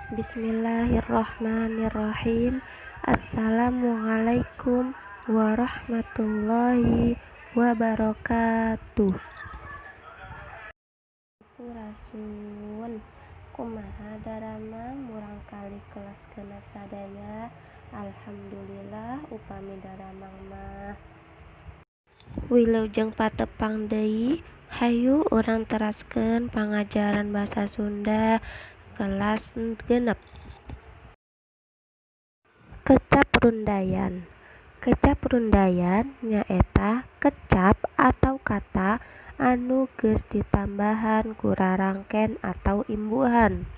Bismillahirrahmanirrahim. Assalamualaikum warahmatullahi wabarakatuh. Rasul kumaha darama murang kali kelas genep sadaya. Alhamdulillah upami daramang mah wilujeng patepang deui. Hayu urang teraskeun pangajaran basa Sunda kelas genep. Kecap rundayan. Kecap rundayan nyaeta kecap atau kata anu geus ditambahan ku rarangken atau imbuhan.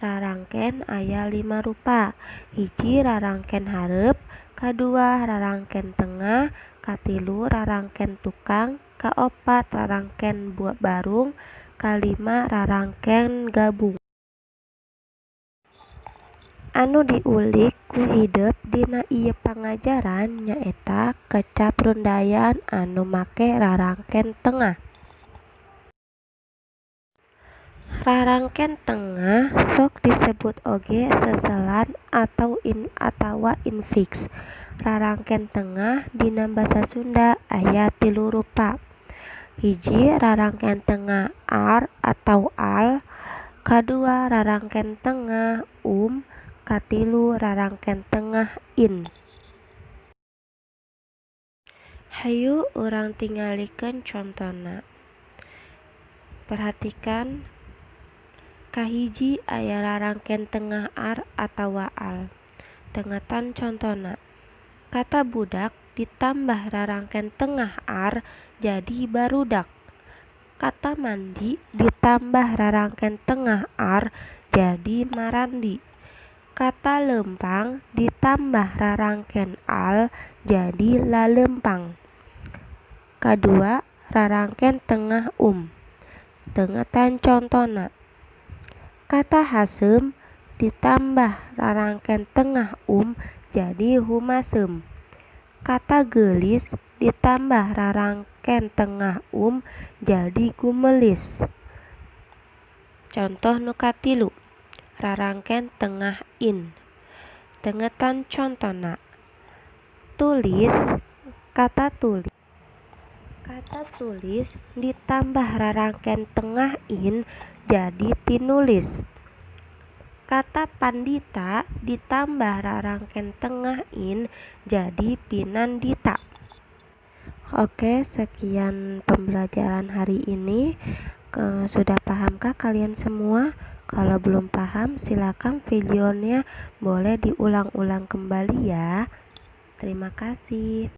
Rarangken aya 5 rupa. Hiji rarangken hareup, kadua rarangken tengah, katilu rarangken tukang, kaopat rarangken barung, kalima rarangken gabung. Anu diulik ku hideup dina ieu pangajaran nyaeta kecap rundayan anu make rarangken tengah. Rarangken tengah sok disebut oge seselan atawa infiks. Rarangken tengah dina basa Sunda aya 3 rupa. Hiji rarangken tengah ar atau al, kadua rarangken tengah katilu rarangken tengah in. Hayu urang tingalikeun contona. Perhatikan kahiji aya rarangken tengah ar atawa al. Tengetan contona. Kata budak ditambah rarangken tengah ar jadi barudak. Kata mandi ditambah rarangken tengah ar jadi marandi. Kata leumpang ditambah rarangken al jadi laleumpang. Kadua rarangken tengah Tengetan contona. Kata haseum ditambah rarangken tengah jadi humaseum. Kata geulis ditambah rarangken tengah jadi gumelis. Contoh nu katilu. Rarangken tengah in. Tengetan contona. Tulis. Kata tulis ditambah rarangken tengah in jadi tinulis. Kata pandita ditambah rarangken tengah in jadi pinandita. Oke, sekian pembelajaran hari ini. Sudah pahamkah kalian semua? Kalau belum paham, silakan videonya boleh diulang-ulang kembali ya. Terima kasih.